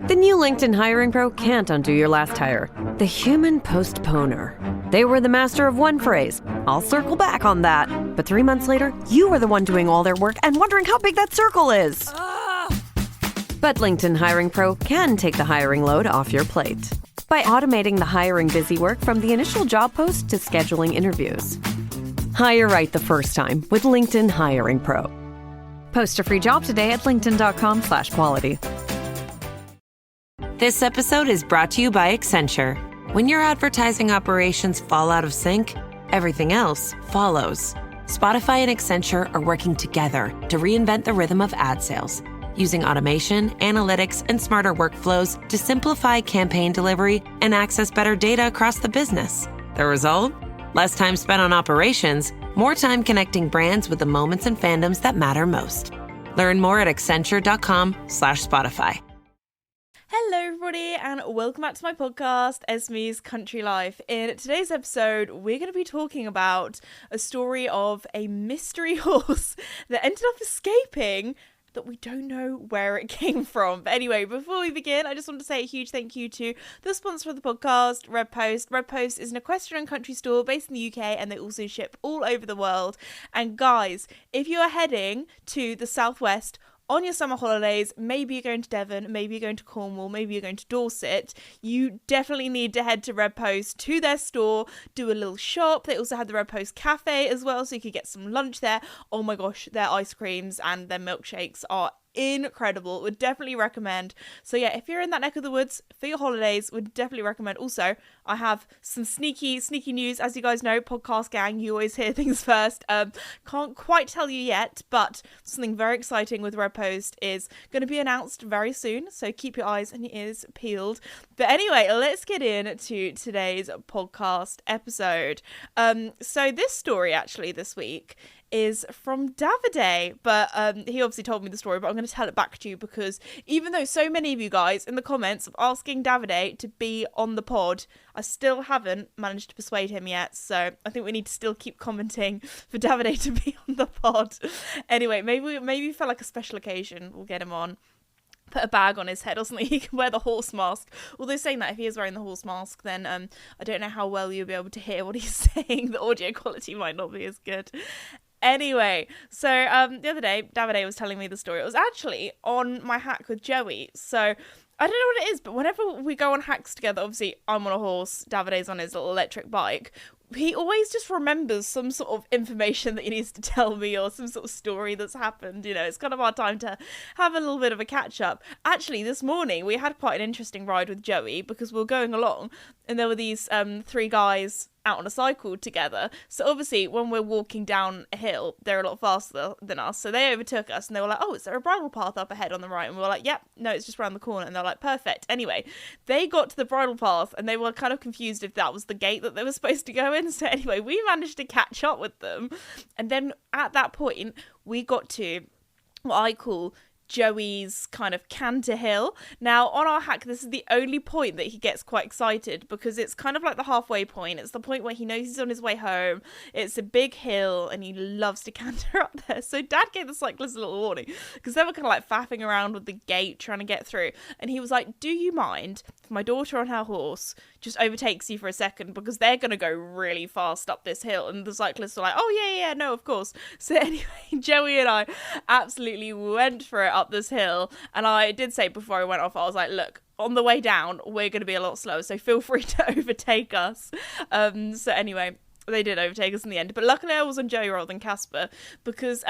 The new LinkedIn Hiring Pro can't undo your last hire. The human postponer. They were the master of one phrase. I'll circle back on that. But 3 months later, you were the one doing all their work and wondering how big that circle is. But LinkedIn Hiring Pro can take the hiring load off your plate by automating the hiring busy work from the initial job post to scheduling interviews. Hire right the first time with LinkedIn Hiring Pro. Post a free job today at linkedin.com/quality. This episode is brought to you by Accenture. When your advertising operations fall out of sync, everything else follows. Spotify and Accenture are working together to reinvent the rhythm of ad sales, using automation, analytics, and smarter workflows to simplify campaign delivery and access better data across the business. The result? Less time spent on operations, more time connecting brands with the moments and fandoms that matter most. Learn more at accenture.com/Spotify. Hello everybody and welcome back to my podcast, Esme's Country Life. In today's episode, we're going to be talking about a story of a mystery horse that ended up escaping that we don't know where it came from. But anyway, before we begin, I just want to say a huge thank you to the sponsor of the podcast, Red Post. Red Post is an equestrian country store based in the UK and they also ship all over the world. And guys, if you are heading to the southwest on your summer holidays, maybe you're going to Devon, maybe you're going to Cornwall, maybe you're going to Dorset, you definitely need to head to Red Post, to their store, do a little shop. They also had the Red Post Cafe as well, so you could get some lunch there. Oh my gosh, their ice creams and their milkshakes are incredible. Would definitely recommend. So yeah, if you're in that neck of the woods for your holidays, would definitely recommend. Also, I have some sneaky news. As you guys know, podcast gang, you always hear things first. Can't quite tell you yet, but something very exciting with Red Post is going to be announced very soon, so keep your eyes and your ears peeled. But anyway, let's get into today's podcast episode. So this story actually this week is from Davide, but he obviously told me the story, but I'm going to tell it back to you because even though so many of you guys in the comments are asking Davide to be on the pod, I still haven't managed to persuade him yet, so I think we need to still keep commenting for Davide to be on the pod. Anyway, maybe for like a special occasion we'll get him on. Put a bag on his head or something, he can wear the horse mask. Although saying that, if he is wearing the horse mask, then I don't know how well you'll be able to hear what he's saying. The audio quality might not be as good. Anyway, so the other day, Davide was telling me the story. It was actually on my hack with Joey. So I don't know what it is, but whenever we go on hacks together, obviously I'm on a horse, Davide's on his little electric bike, he always just remembers some sort of information that he needs to tell me or some sort of story that's happened. You know, it's kind of our time to have a little bit of a catch up. Actually, this morning we had quite an interesting ride with Joey because we were going along and there were these three guys out on a cycle together. So obviously when we're walking down a hill, they're a lot faster than us. So they overtook us and they were like, oh, is there a bridle path up ahead on the right? And we were like, yep, no, it's just around the corner. And they're like, perfect. Anyway, they got to the bridle path and they were kind of confused if that was the gate that they were supposed to go in. So anyway, we managed to catch up with them. And then at that point, we got to what I call Joey's kind of canter hill. Now on our hack, this is the only point that he gets quite excited because it's kind of like the halfway point. It's the point where he knows he's on his way home. It's a big hill and he loves to canter up there. So Dad gave the cyclist a little warning because they were kind of like faffing around with the gate trying to get through, and he was like, do you mind if my daughter on her horse just overtakes you for a second because they're going to go really fast up this hill? And the cyclists were like, oh yeah, no, of course. So anyway, Joey and I absolutely went for it up this hill, and I did say before I went off, I was like, look, on the way down we're going to be a lot slower, so feel free to overtake us. So anyway, they did overtake us in the end, but luckily I was on Joey rather than Casper because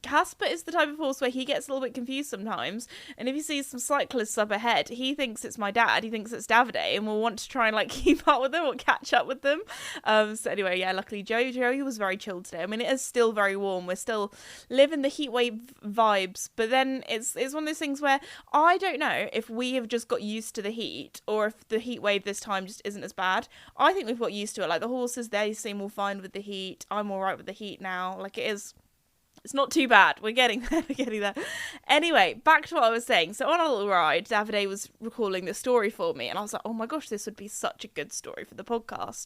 Casper is the type of horse where he gets a little bit confused sometimes, and if he sees some cyclists up ahead, he thinks it's my dad, he thinks it's Davide, and will want to try and like keep up with them or catch up with them. So anyway, yeah, luckily Joey was very chilled today. I mean, it is still very warm, we're still living the heat wave vibes, but then it's one of those things where I don't know if we have just got used to the heat or if the heat wave this time just isn't as bad. I think we've got used to it. Like the horses, they seem all fine with the heat. I'm all right with the heat now. Like it's not too bad. We're getting there. Anyway, back to what I was saying. So on a little ride, Davide was recalling the story for me, and I was like, oh my gosh, this would be such a good story for the podcast.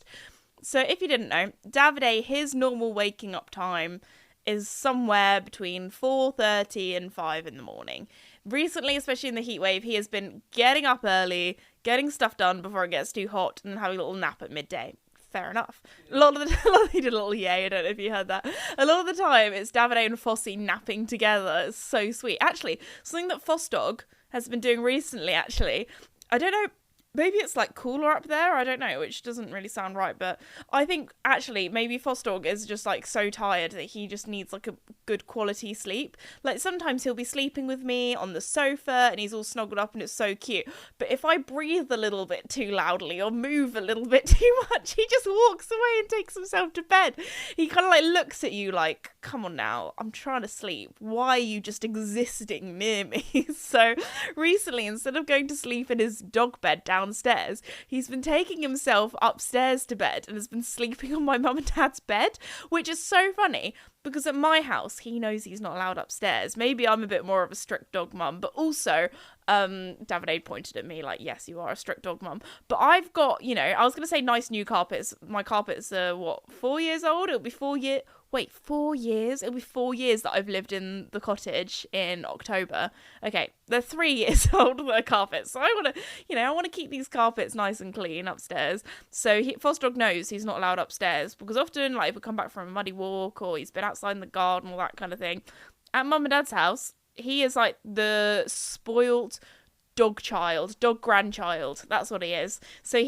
So if you didn't know, Davide, his normal waking up time is somewhere between 4:30 and 5 in the morning. recently, especially in the heat wave, he has been getting up early, getting stuff done before it gets too hot, and having a little nap at midday. Fair enough. A lot of he did a little yay. I don't know if you heard that. A lot of the time, it's Davide and Fossey napping together. It's so sweet. Actually, something that Fosdog has been doing recently. Actually, I don't know. Maybe it's like cooler up there, I don't know, which doesn't really sound right, but I think actually maybe Fosdog is just like so tired that he just needs like a good quality sleep. Like sometimes he'll be sleeping with me on the sofa and he's all snuggled up and it's so cute, but if I breathe a little bit too loudly or move a little bit too much, he just walks away and takes himself to bed. He kind of like looks at you like, come on now, I'm trying to sleep, why are you just existing near me? So recently, instead of going to sleep in his dog bed downstairs, he's been taking himself upstairs to bed and has been sleeping on my mum and dad's bed, which is so funny because at my house he knows he's not allowed upstairs. Maybe I'm a bit more of a strict dog mum, but also Davide pointed at me like, yes, you are a strict dog mum, but I've got, you know, I was gonna say nice new carpets. My carpets are 4 years old. It'll be 4 years. Wait, 4 years? It'll be 4 years that I've lived in the cottage in October. Okay, they're 3 years old, the carpets. So I want to, you know, I want to keep these carpets nice and clean upstairs. So Fosdog knows he's not allowed upstairs because often, like, if we come back from a muddy walk or he's been outside in the garden, all that kind of thing, at mum and dad's house, he is like the spoilt dog grandchild. That's what he is. So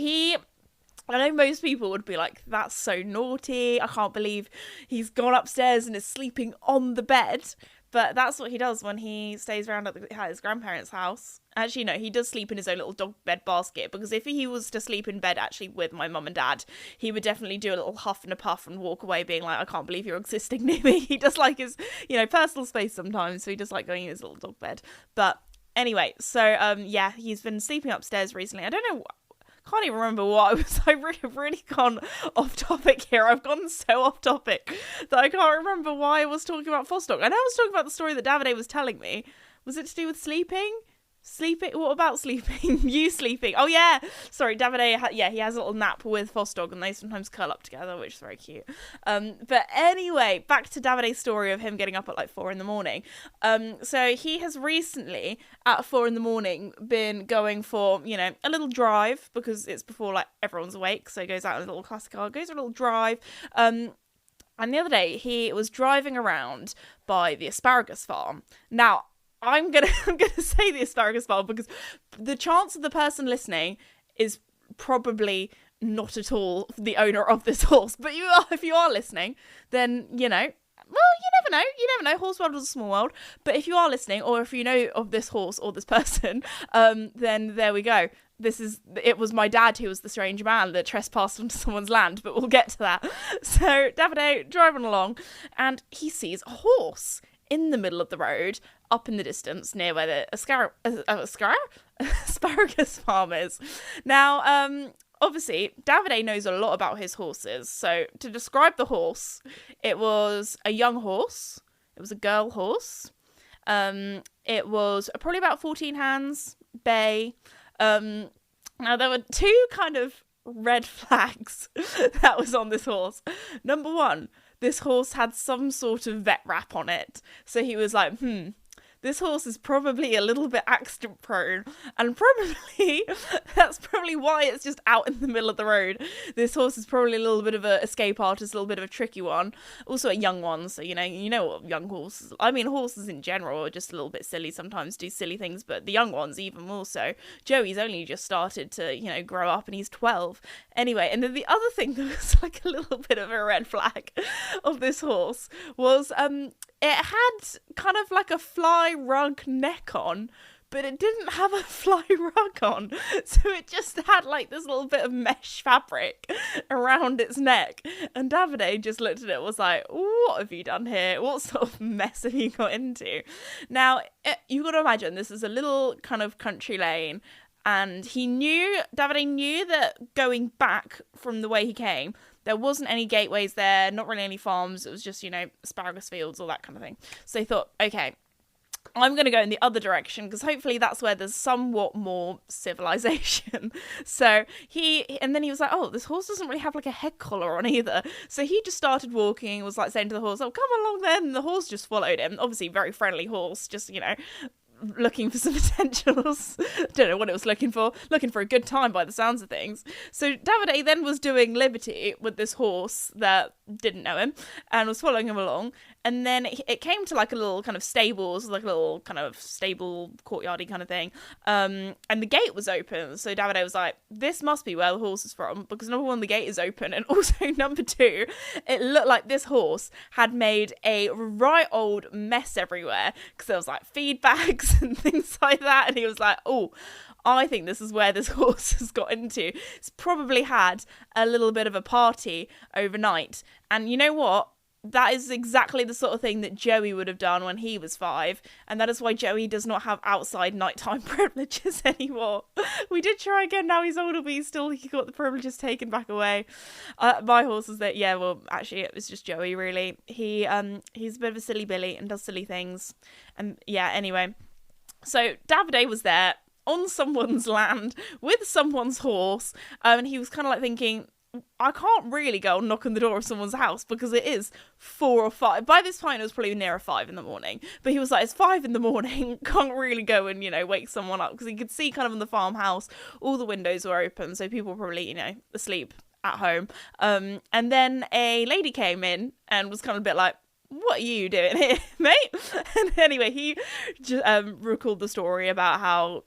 I know most people would be like, that's so naughty, I can't believe he's gone upstairs and is sleeping on the bed. But that's what he does when he stays around at his grandparents' house. Actually, no, he does sleep in his own little dog bed basket, because if he was to sleep in bed actually with my mum and dad, he would definitely do a little huff and a puff and walk away being like, I can't believe you're existing near me. He does like his, you know, personal space sometimes, so he does like going in his little dog bed. But anyway, so yeah, he's been sleeping upstairs recently. I don't know, can't even remember what I was. I really gone off topic here. I've gone so off topic that I can't remember why I was talking about Fosdog. I know I was talking about the story that Davide was telling me. Was it to do with sleeping? What about sleeping? You sleeping? Oh yeah, sorry, Davide. He has a little nap with Fosdog, and they sometimes curl up together, which is very cute. But anyway, back to Davide's story of him getting up at like 4 a.m. So he has recently at 4 a.m. been going for, you know, a little drive because it's before like everyone's awake. So he goes out in a little classic car, goes for a little drive. And the other day he was driving around by the asparagus farm. Now, I'm gonna say the asparagus farm because the chance of the person listening is probably not at all the owner of this horse. But if you are listening, then you know. Well, you never know. Horse world is a small world. But if you are listening, or if you know of this horse or this person, then there we go. It was my dad who was the strange man that trespassed onto someone's land, but we'll get to that. So Davide driving along, and he sees a horse in the middle of the road, up in the distance, near where the asparagus farm is. Now, obviously, Davide knows a lot about his horses. So to describe the horse, it was a young horse. It was a girl horse. It was probably about 14 hands, bay. Now, there were two kind of red flags that was on this horse. Number one, this horse had some sort of vet wrap on it. So he was like, this horse is probably a little bit accident prone, and probably that's probably why it's just out in the middle of the road. This horse is probably a little bit of an escape artist, a little bit of a tricky one, also a young one. So you know what young horses, I mean horses in general are just a little bit silly sometimes, do silly things, but the young ones even more so. Joey's only just started to, you know, grow up and he's 12 anyway. And then the other thing that was like a little bit of a red flag of this horse was it had kind of like a fly rug neck on, but it didn't have a fly rug on. So it just had like this little bit of mesh fabric around its neck. And Davide just looked at it and was like, what have you done here? What sort of mess have you got into? Now, you got to imagine this is a little kind of country lane. And Davide knew that going back from the way he came, there wasn't any gateways there, not really any farms. It was just, you know, asparagus fields, all that kind of thing. So he thought, okay, I'm going to go in the other direction because hopefully that's where there's somewhat more civilization. So and then he was like, oh, this horse doesn't really have like a head collar on either. So he just started walking, was like saying to the horse, oh, come along then. And the horse just followed him. Obviously, very friendly horse, just, you know, looking for some potentials. Don't know what it was looking for a good time by the sounds of things. So Davide then was doing Liberty with this horse that didn't know him and was following him along, and then it came to like a little kind of stables, like a little kind of stable courtyardy kind of thing, and the gate was open. So Davide was like, this must be where the horse is from, because number one, the gate is open, and also number two, it looked like this horse had made a right old mess everywhere, because there was like feed bags and things like that, and he was like, oh, I think this is where this horse has got into. It's probably had a little bit of a party overnight. And you know what? That is exactly the sort of thing that Joey would have done when he was 5. And that is why Joey does not have outside nighttime privileges anymore. We did try again, now he's older, but he got the privileges taken back away. My horse was there. Yeah, well, actually, it was just Joey, really. He's a bit of a silly Billy and does silly things. And yeah, anyway. So Davide was there on someone's land with someone's horse, and he was kind of like thinking, I can't really go and knock on the door of someone's house because it is 4 or 5. By this point, it was probably nearer 5 in the morning. But he was like, it's 5 in the morning. Can't really go and, wake someone up, because he could see kind of in the farmhouse, all the windows were open. So people were probably, asleep at home. And then a lady came in and was kind of a bit like, what are you doing here, mate? And anyway, he just recalled the story about how,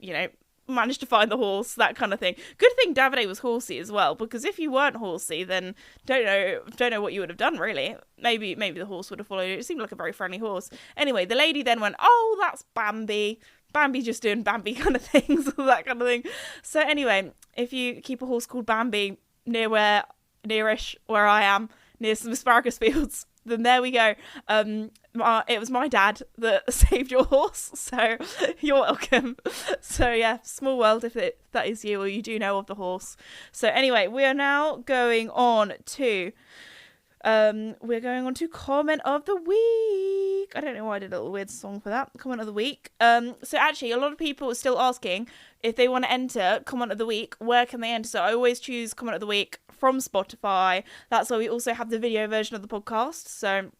managed to find the horse, that kind of thing. Good thing Davide was horsey as well, because if you weren't horsey, then don't know what you would have done, really. Maybe the horse would have followed you. It seemed like a very friendly horse. Anyway, the lady then went, oh, that's Bambi. Bambi's just doing Bambi kind of things, all that kind of thing. So anyway, if you keep a horse called Bambi nearish where I am, near some asparagus fields, then there we go. It was my dad that saved your horse, so you're welcome. So yeah, small world if that is you, or you do know of the horse. So anyway, we are now going on to comment of the week. I don't know why I did a little weird song for that. Comment of the week. So actually, a lot of people are still asking if they want to enter comment of the week, where can they enter? So I always choose comment of the week from Spotify. That's why we also have the video version of the podcast. So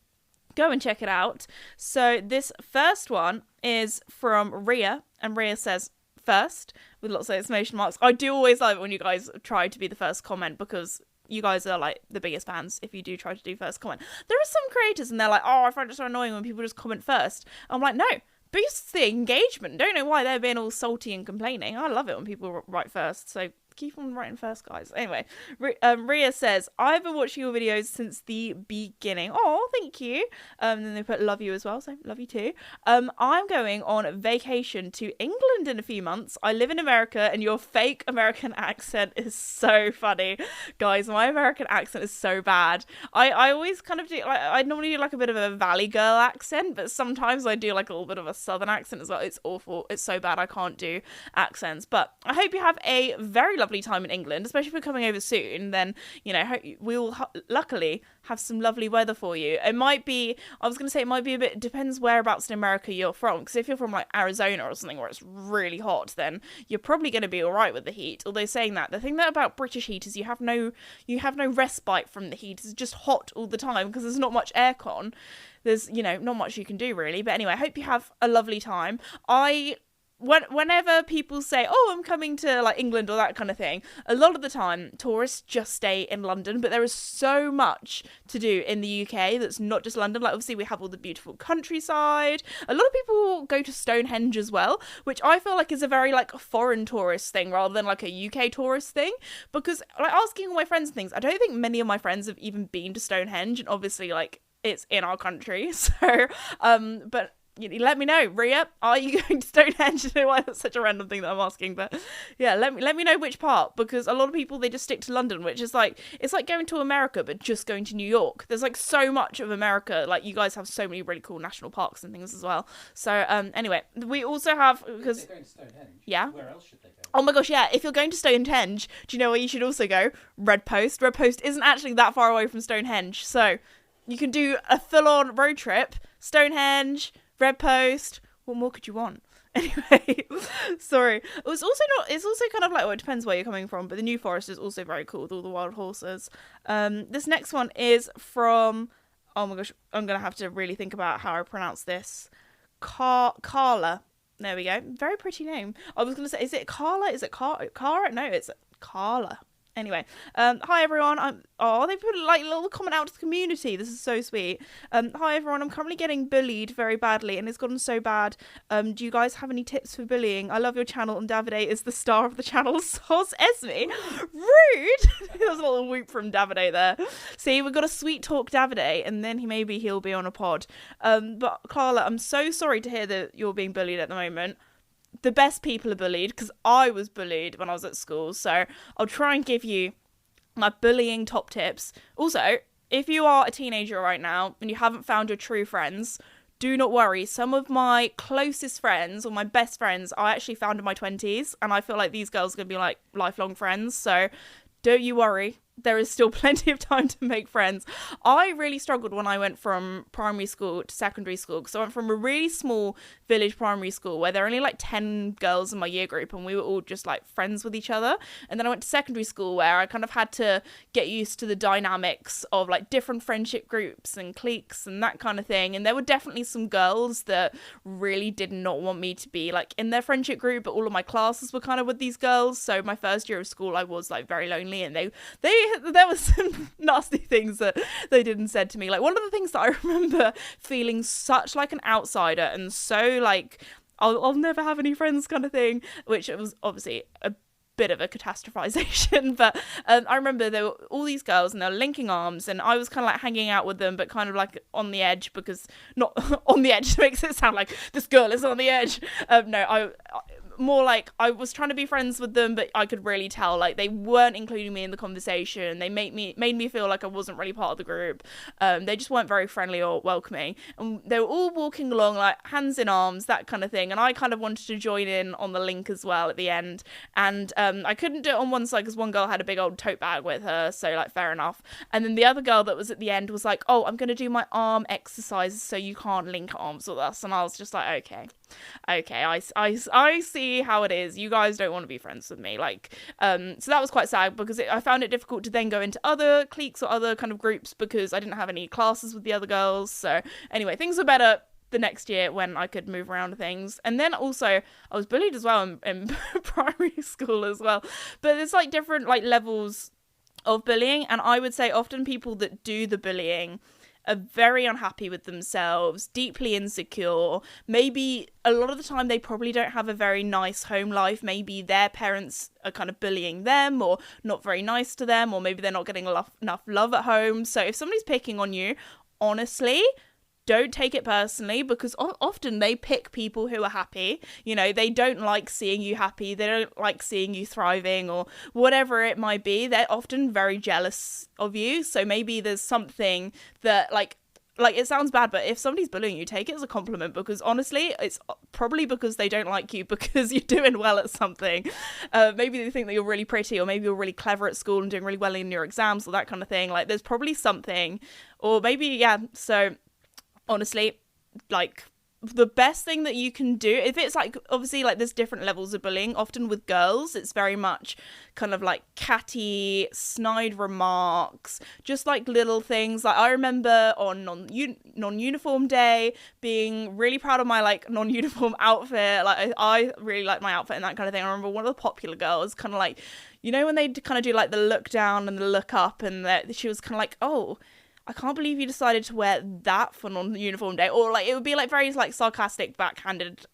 go and check it out. So this first one is from Ria, and Ria says, first, with lots of exclamation marks. I do always love it when you guys try to be the first comment, because you guys are like the biggest fans if you do try to do first comment. There are some creators and they're like, oh, I find it so annoying when people just comment first. I'm like, no, boosts the engagement. Don't know why they're being all salty and complaining. I love it when people write first, so keep on writing first, guys. Anyway, Ria says, I've been watching your videos since the beginning. Oh, thank you. And then they put love you as well, so love you too. I'm going on vacation to England in a few months. I live in America, and your fake American accent is so funny. Guys, my American accent is so bad. I always kind of do, I normally do like a bit of a Valley Girl accent, but sometimes I do like a little bit of a Southern accent as well. It's awful. It's so bad I can't do accents. But I hope you have a very lovely time in England, especially if we're coming over soon. Then we will luckily have some lovely weather for you. It might be a bit, depends whereabouts in America you're from, because if you're from like Arizona or something where it's really hot, then you're probably going to be all right with the heat. Although saying that, the thing about British heat is you have no respite from the heat. It's just hot all the time because there's not much aircon. There's not much you can do really. But anyway, I hope you have a lovely time. Whenever people say, oh, I'm coming to like England or that kind of thing, a lot of the time tourists just stay in London, but there is so much to do in the UK that's not just London. Like obviously we have all the beautiful countryside. A lot of people go to Stonehenge as well, which I feel like is a very like foreign tourist thing rather than like a UK tourist thing, because like asking all my friends and things, I don't think many of my friends have even been to Stonehenge, and obviously like it's in our country. So but let me know, Ria, are you going to Stonehenge? I don't know why that's such a random thing that I'm asking, but yeah, let me know which part, because a lot of people, they just stick to London, which is like, it's like going to America but just going to New York. There's like so much of America, like you guys have so many really cool national parks and things as well. So anyway, we also have, because if they're going to Stonehenge, yeah, where else should they go? Oh my gosh, yeah, if you're going to Stonehenge, do you know where you should also go? Red Post. Red Post isn't actually that far away from Stonehenge, so you can do a full-on road trip. Stonehenge, Red Post, what more could you want? Anyway, sorry. It's also kind of like, well, it depends where you're coming from, but the New Forest is also very cool with all the wild horses. This next one is from, oh my gosh, I'm going to have to really think about how I pronounce this. Carla. There we go. Very pretty name. I was going to say, is it Carla? Is it Cara? No, it's Carla. Anyway, hi everyone. They put like a little comment out to the community. This is so sweet. Hi everyone. I'm currently getting bullied very badly, and it's gotten so bad. Do you guys have any tips for bullying? I love your channel, and Davide is the star of the channel. Soz Esme. Rude. There's a little whoop from Davide there. See, we've got a sweet talk Davide, and then maybe he'll be on a pod. But Carla, I'm so sorry to hear that you're being bullied at the moment. The best people are bullied, because I was bullied when I was at school, so I'll try and give you my bullying top tips. Also, if you are a teenager right now and you haven't found your true friends, do not worry. Some of my closest friends, or my best friends, I actually found in my 20s, and I feel like these girls are going to be like lifelong friends, so don't you worry. There is still plenty of time to make friends. I really struggled when I went from primary school to secondary school, because I went from a really small village primary school where there were only like 10 girls in my year group, and we were all just like friends with each other. And then I went to secondary school where I kind of had to get used to the dynamics of like different friendship groups and cliques and that kind of thing. And there were definitely some girls that really did not want me to be like in their friendship group, but all of my classes were kind of with these girls. So my first year of school, I was like very lonely, and there was some nasty things that they did and said to me. Like, one of the things that I remember feeling such like an outsider and so like I'll never have any friends kind of thing, which it was obviously a bit of a catastrophization, but I remember there were all these girls and they were linking arms, and I was kind of like hanging out with them, but kind of like on the edge, because not on the edge makes it sound like this girl is on the edge. No, I more like I was trying to be friends with them, but I could really tell like they weren't including me in the conversation. They made me feel like I wasn't really part of the group. They just weren't very friendly or welcoming, and they were all walking along like hands in arms, that kind of thing, and I kind of wanted to join in on the link as well at the end, and I couldn't do it on one side because one girl had a big old tote bag with her, so like fair enough, and then the other girl that was at the end was like, oh, I'm gonna do my arm exercises so you can't link arms with us, and I was just like, okay, I see how it is. You guys don't want to be friends with me. Like, so that was quite sad, because I found it difficult to then go into other cliques or other kind of groups because I didn't have any classes with the other girls. So anyway, things were better the next year when I could move around things. And then also I was bullied as well in primary school as well. But there's like different like levels of bullying, and I would say often people that do the bullying are very unhappy with themselves, deeply insecure. Maybe a lot of the time they probably don't have a very nice home life. Maybe their parents are kind of bullying them or not very nice to them, or maybe they're not getting enough love at home. So if somebody's picking on you, honestly, don't take it personally, because often they pick people who are happy. You know, they don't like seeing you happy. They don't like seeing you thriving or whatever it might be. They're often very jealous of you. So maybe there's something that like it sounds bad, but if somebody's bullying you, take it as a compliment, because honestly, it's probably because they don't like you because you're doing well at something. Maybe they think that you're really pretty, or maybe you're really clever at school and doing really well in your exams or that kind of thing. Like, there's probably something, or maybe, yeah, so honestly, like, the best thing that you can do, if it's like, obviously like there's different levels of bullying. Often with girls, it's very much kind of like catty, snide remarks, just like little things. Like, I remember on non-uniform day being really proud of my like non-uniform outfit. Like, I really like my outfit and that kind of thing. I remember one of the popular girls kind of like, you know, when they kind of do like the look down and the look up, and she was kind of like, oh, I can't believe you decided to wear that for non-uniform day. Or like, it would be like very like sarcastic, backhanded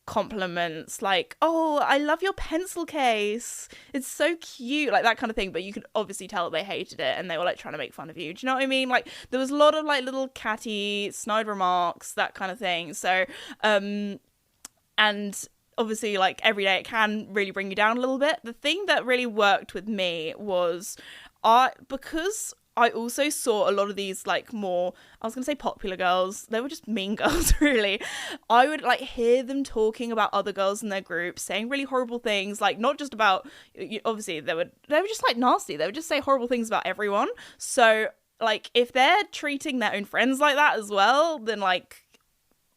compliments, like, oh, I love your pencil case, it's so cute, like that kind of thing. But you could obviously tell they hated it and they were like trying to make fun of you. Do you know what I mean? Like, there was a lot of like little catty, snide remarks, that kind of thing. So and obviously, like, every day it can really bring you down a little bit. The thing that really worked with me was because I also saw a lot of these like more, I was going to say popular girls, they were just mean girls really. I would like hear them talking about other girls in their group, saying really horrible things, like not just about, obviously they were just like nasty, they would just say horrible things about everyone. So like, if they're treating their own friends like that as well, then like,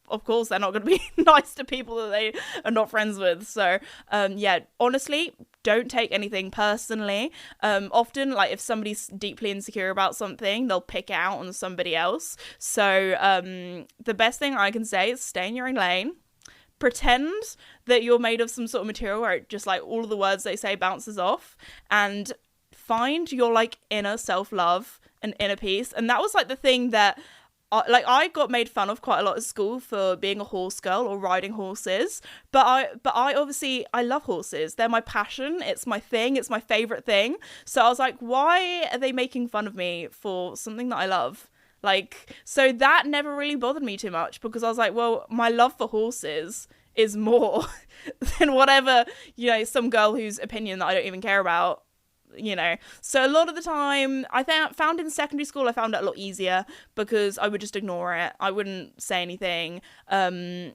of course they're not going to be nice to people that they are not friends with. So yeah, honestly, don't take anything personally. Often, like, if somebody's deeply insecure about something, they'll pick it out on somebody else. So the best thing I can say is stay in your own lane, pretend that you're made of some sort of material where it just like all of the words they say bounces off, and find your like inner self-love and inner peace. And that was like the thing that I got made fun of quite a lot at school for being a horse girl or riding horses, but I obviously, I love horses. They're my passion. It's my thing. It's my favorite thing. So I was like, why are they making fun of me for something that I love? Like, so that never really bothered me too much, because I was like, well, my love for horses is more than whatever, you know, some girl whose opinion that I don't even care about, you know. So a lot of the time, I found in secondary school, I found it a lot easier because I would just ignore it. I wouldn't say anything. And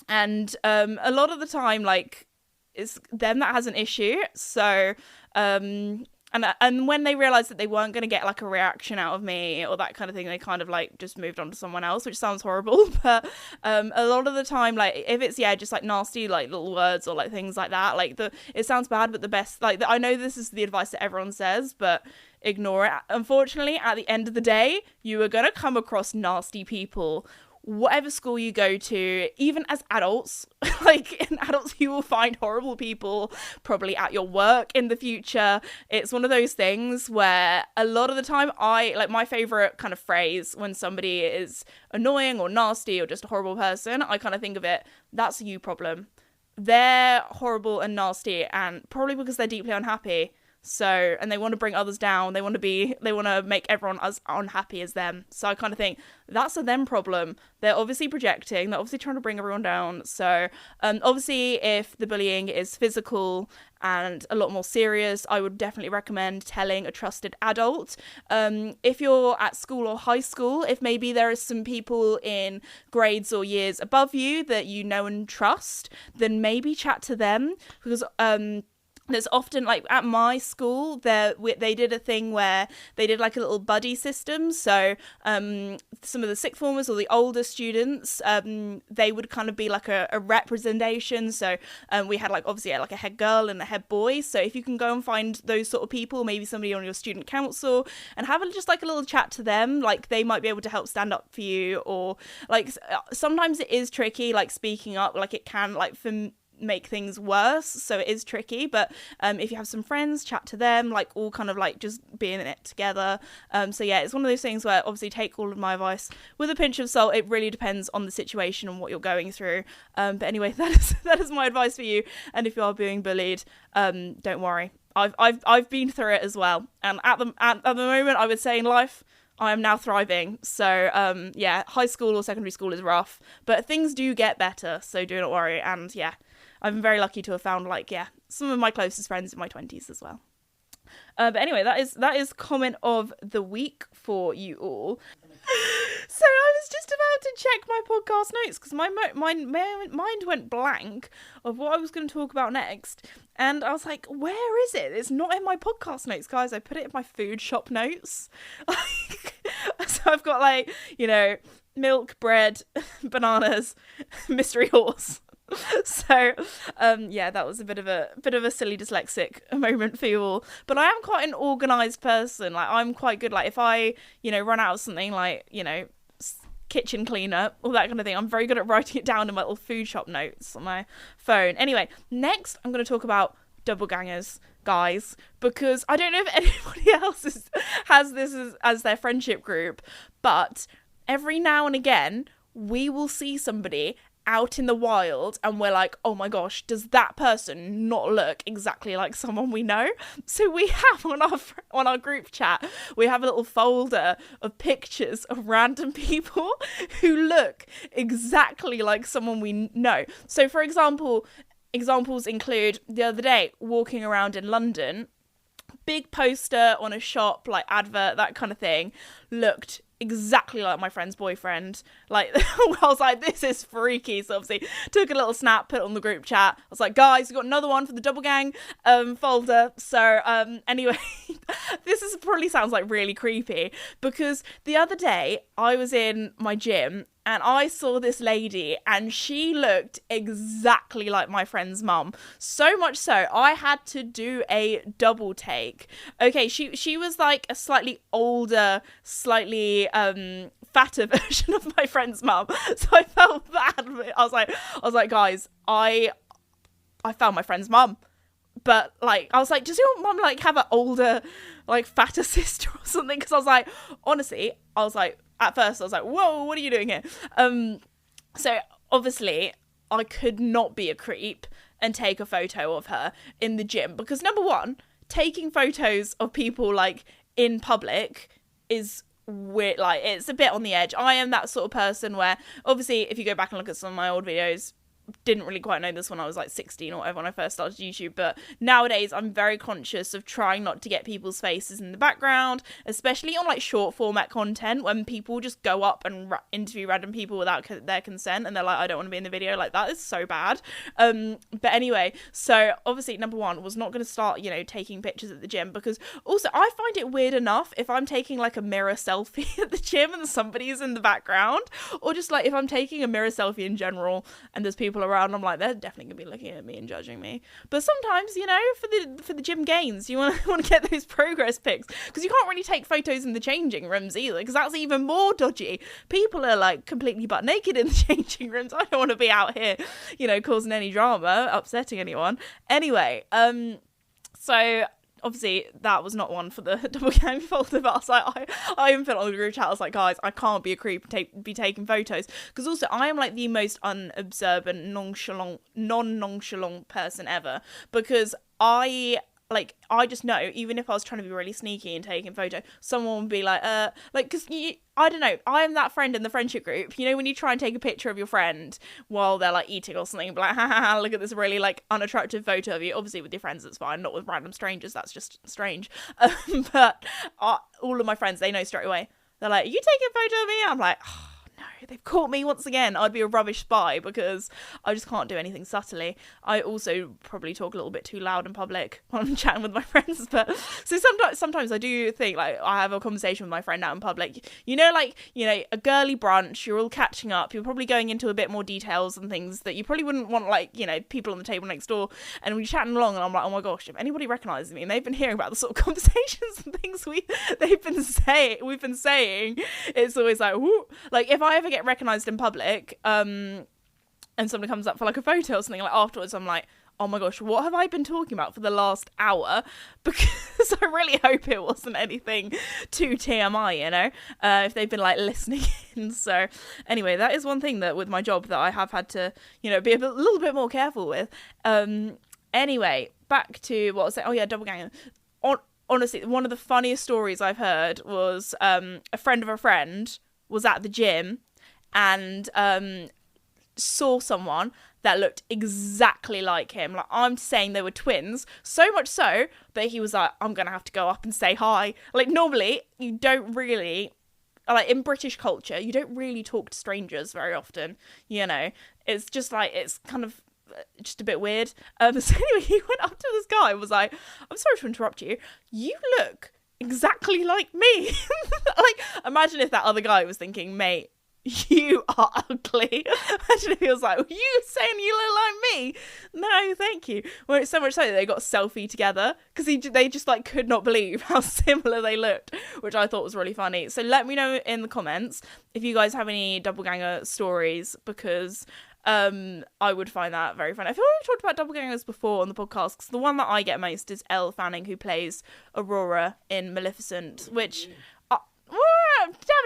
a lot of the time, like, it's them that has an issue. So, and when they realized that they weren't going to get like a reaction out of me or that kind of thing, they kind of like just moved on to someone else, which sounds horrible. But a lot of the time, like if it's just like nasty like little words or like things like that, like it sounds bad, but the best, like I know this is the advice that everyone says, but ignore it. Unfortunately, at the end of the day, you are going to come across nasty people whatever school you go to, even as adults. Like in adults, you will find horrible people probably at your work in the future. It's one of those things where a lot of the time, my favorite kind of phrase when somebody is annoying or nasty or just a horrible person, I kind of think of it, that's a you problem. They're horrible and nasty, and probably because they're deeply unhappy. So, and they want to bring others down. They want to make everyone as unhappy as them. So I kind of think that's a them problem. They're obviously projecting. They're obviously trying to bring everyone down. So, obviously if the bullying is physical and a lot more serious, I would definitely recommend telling a trusted adult. If you're at school or high school, if maybe there is some people in grades or years above you that you know and trust, then maybe chat to them, because, there's often, like at my school, they did a thing where they did like a little buddy system. So some of the sixth formers or the older students, they would kind of be like a representation. So we had like obviously like a head girl and a head boy. So if you can go and find those sort of people, maybe somebody on your student council, and have just like a little chat to them, like they might be able to help stand up for you. Or like sometimes it is tricky, like speaking up, like it can like make things worse, so it is tricky. But if you have some friends, chat to them, like all kind of like just being in it together. So yeah, it's one of those things where obviously take all of my advice with a pinch of salt. It really depends on the situation and what you're going through. But anyway, that is my advice for you. And if you are being bullied, don't worry. I've been through it as well. And at the moment, I would say in life, I am now thriving. So yeah, high school or secondary school is rough, but things do get better, so do not worry. And yeah, I'm very lucky to have found some of my closest friends in my 20s as well. But anyway, that is comment of the week for you all. So I was just about to check my podcast notes because my mind went blank of what I was going to talk about next. And I was like, where is it? It's not in my podcast notes, guys. I put it in my food shop notes. So I've got like, milk, bread, bananas, mystery horse. So yeah, that was a bit of a silly dyslexic moment for you all. But I am quite an organized person. Like I'm quite good. Like if I run out of something, like kitchen cleaner, all that kind of thing, I'm very good at writing it down in my little food shop notes on my phone. Anyway, next I'm going to talk about double gangers, guys, because I don't know if anybody else has this as their friendship group, but every now and again we will see somebody out in the wild and we're like, oh my gosh, does that person not look exactly like someone we know? So we have on our group chat, we have a little folder of pictures of random people who look exactly like someone we know. So for example, examples include the other day walking around in London, big poster on a shop, like advert, that kind of thing, looked exactly like my friend's boyfriend. Like I was like, this is freaky. So obviously took a little snap, put it on the group chat. I was like, guys, we've got another one for the double gang folder. So anyway, this probably sounds like really creepy, because the other day I was in my gym and I saw this lady and she looked exactly like my friend's mum. So much so, I had to do a double take. Okay, she was like a slightly older, slightly fatter version of my friend's mum. So I felt bad. I was like, guys, I found my friend's mum. But like, I was like, does your mum like have an older, like fatter sister or something? Because I was like, honestly, at first I was like, whoa, what are you doing here? So obviously I could not be a creep and take a photo of her in the gym, because number one, taking photos of people like in public is weird. Like, it's a bit on the edge. I am that sort of person where, obviously, if you go back and look at some of my old videos, didn't really quite know this when I was like 16 or whatever when I first started YouTube, but nowadays I'm very conscious of trying not to get people's faces in the background, especially on like short format content when people just go up and interview random people without their consent and they're like, I don't want to be in the video. Like, that is so bad. But anyway, so obviously number one was not going to start, you know, taking pictures at the gym, because also I find it weird enough if I'm taking like a mirror selfie at the gym and somebody's in the background, or just like if I'm taking a mirror selfie in general and there's people around, I'm like, they're definitely gonna be looking at me and judging me. But sometimes, you know, for the gym gains, you want to get those progress pics, because you can't really take photos in the changing rooms either, because that's even more dodgy. People are like completely butt naked in the changing rooms. I don't want to be out here, you know, causing any drama, upsetting anyone. Anyway, so obviously that was not one for the double gang folder, but I was like, I even put on the group chat, I was like, guys, I can't be a creep and be taking photos, because also I am like the most unobservant, non-nonchalant person ever, because I just know, even if I was trying to be really sneaky and taking a photo, someone would be like, because I don't know, I am that friend in the friendship group, you know, when you try and take a picture of your friend while they're like eating or something, be like, ha ha ha, look at this really like unattractive photo of you. Obviously with your friends it's fine, not with random strangers, that's just strange. But all of my friends, they know straight away. They're like, are you taking a photo of me? I'm like, oh, no, they've caught me once again. I'd be a rubbish spy because I just can't do anything subtly. I also probably talk a little bit too loud in public when I'm chatting with my friends, but so sometimes I do think, like, I have a conversation with my friend out in public, you know, like, you know, a girly brunch, you're all catching up, you're probably going into a bit more details and things that you probably wouldn't want, like, you know, people on the table next door, and we're chatting along and I'm like, oh my gosh, if anybody recognises me, and they've been hearing about the sort of conversations and things we've been saying, it's always like, whoo. Like, if I ever get recognised in public, and somebody comes up for like a photo or something, like afterwards, I'm like, oh my gosh, what have I been talking about for the last hour? Because I really hope it wasn't anything too TMI, you know, if they've been like listening in. So anyway, that is one thing that with my job that I have had to, you know, be a little bit more careful with. Anyway, back to what I was saying. Oh yeah, double gang. Honestly, one of the funniest stories I've heard was a friend of a friend was at the gym and saw someone that looked exactly like him. Like, I'm saying they were twins, so much so that he was like, I'm gonna have to go up and say hi. Like, normally you don't really, like, in British culture, you don't really talk to strangers very often, you know. It's just like, it's kind of just a bit weird. So anyway, he went up to this guy and was like, I'm sorry to interrupt you, you look exactly like me. Like, imagine if that other guy was thinking, mate, you are ugly. Imagine if he was like, you saying you look like me? No, thank you. Well, it's so much so that they got a selfie together because they just like could not believe how similar they looked, which I thought was really funny. So let me know in the comments if you guys have any doppelganger stories, because I would find that very funny. I feel like we've talked about doppelgangers before on the podcast, because the one that I get most is Elle Fanning, who plays Aurora in Maleficent, which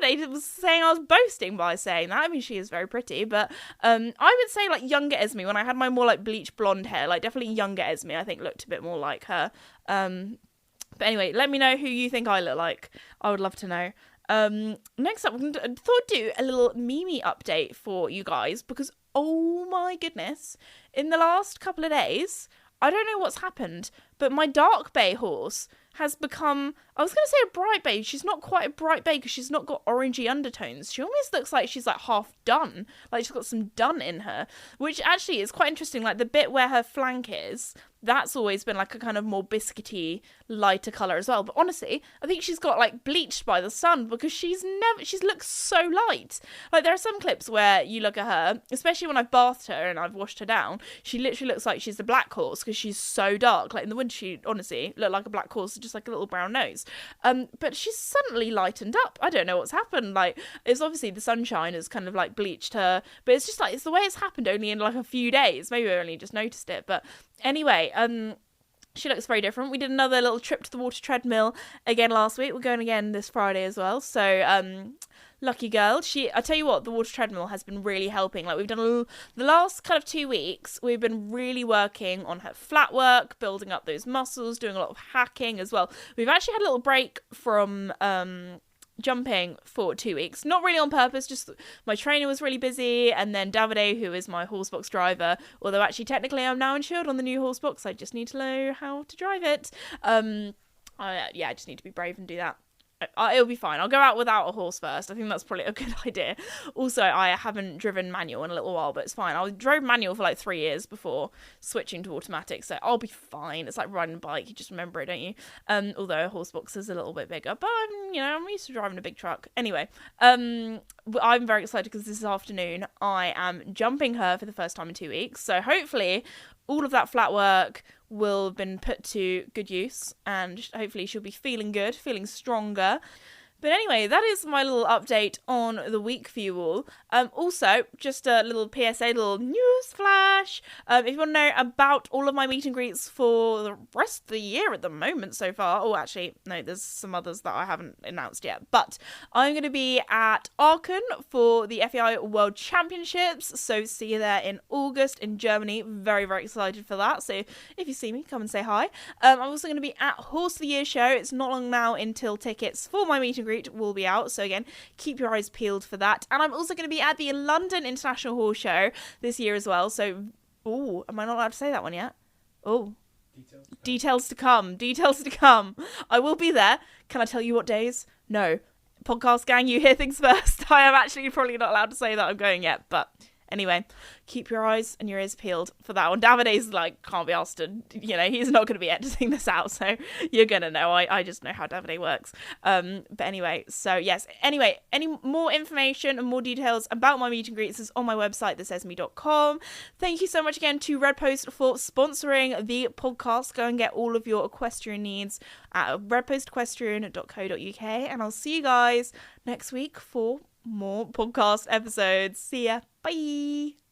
Davide was saying I was boasting by saying that. I mean, she is very pretty, but I would say like younger Esme, when I had my more like bleach blonde hair, like definitely younger Esme, I think looked a bit more like her. But anyway, let me know who you think I look like. I would love to know. Next up, I thought I'd do a little Mimi update for you guys, because oh my goodness, in the last couple of days, I don't know what's happened, but my dark bay horse has become, I was going to say a bright bay. She's not quite a bright bay because she's not got orangey undertones. She almost looks like she's like half done. Like she's got some dun in her, which actually is quite interesting. Like the bit where her flank is, that's always been like a kind of more biscuity, lighter colour as well. But honestly, I think she's got like bleached by the sun, because she's looks so light. Like there are some clips where you look at her, especially when I've bathed her and I've washed her down, she literally looks like she's the black horse because she's so dark. Like in the winter, she honestly looked like a black horse just like a little brown nose. But she's suddenly lightened up. I don't know what's happened. Like, it's obviously the sunshine has kind of like bleached her, but it's just like, it's the way it's happened only in like a few days. Maybe I only just noticed it. But anyway, she looks very different. We did another little trip to the water treadmill again last week. We're going again this Friday as well. So, lucky girl. I tell you what, the water treadmill has been really helping. Like, we've done the last kind of 2 weeks, we've been really working on her flat work, building up those muscles, doing a lot of hacking as well. We've actually had a little break from jumping for 2 weeks, not really on purpose, just my trainer was really busy, and then Davide, who is my horsebox driver, although actually technically I'm now insured on the new horsebox, I just need to know how to drive it. I just need to be brave and do that. It'll be fine. I'll go out without a horse first. I think that's probably a good idea. Also, I haven't driven manual in a little while, but it's fine. I drove manual for like 3 years before switching to automatic, so I'll be fine. It's like riding a bike. You just remember it, don't you? Although a horse box is a little bit bigger, but I'm used to driving a big truck. Anyway, I'm very excited because this afternoon I am jumping her for the first time in 2 weeks. So hopefully all of that flat work will have been put to good use, and hopefully she'll be feeling good, feeling stronger. But anyway, that is my little update on the week for you all. Also, just a little PSA, little news flash. If you want to know about all of my meet and greets for the rest of the year at the moment so far, oh, actually, no, there's some others that I haven't announced yet. But I'm going to be at Aachen for the FEI World Championships. So see you there in August in Germany. Very, very excited for that. So if you see me, come and say hi. I'm also going to be at Horse of the Year show. It's not long now until tickets for my meet and greet will be out, so again, keep your eyes peeled for that. And I'm also going to be at the London International Horse Show this year as well, so am I not allowed to say that one yet? Details to come. I will be there. Can I tell you what days? No. Podcast gang, you hear things first. I am actually probably not allowed to say that I'm going yet, but anyway, keep your eyes and your ears peeled for that one. Davide's like, can't be asked to, he's not going to be editing this out, so you're going to know. I just know how Davide works. But anyway, so yes. Anyway, any more information and more details about my meet and greets is on my website, thesesme.com. Thank you so much again to Red Post for sponsoring the podcast. Go and get all of your equestrian needs at redpostequestrian.co.uk, and I'll see you guys next week for more podcast episodes. See ya. Bye.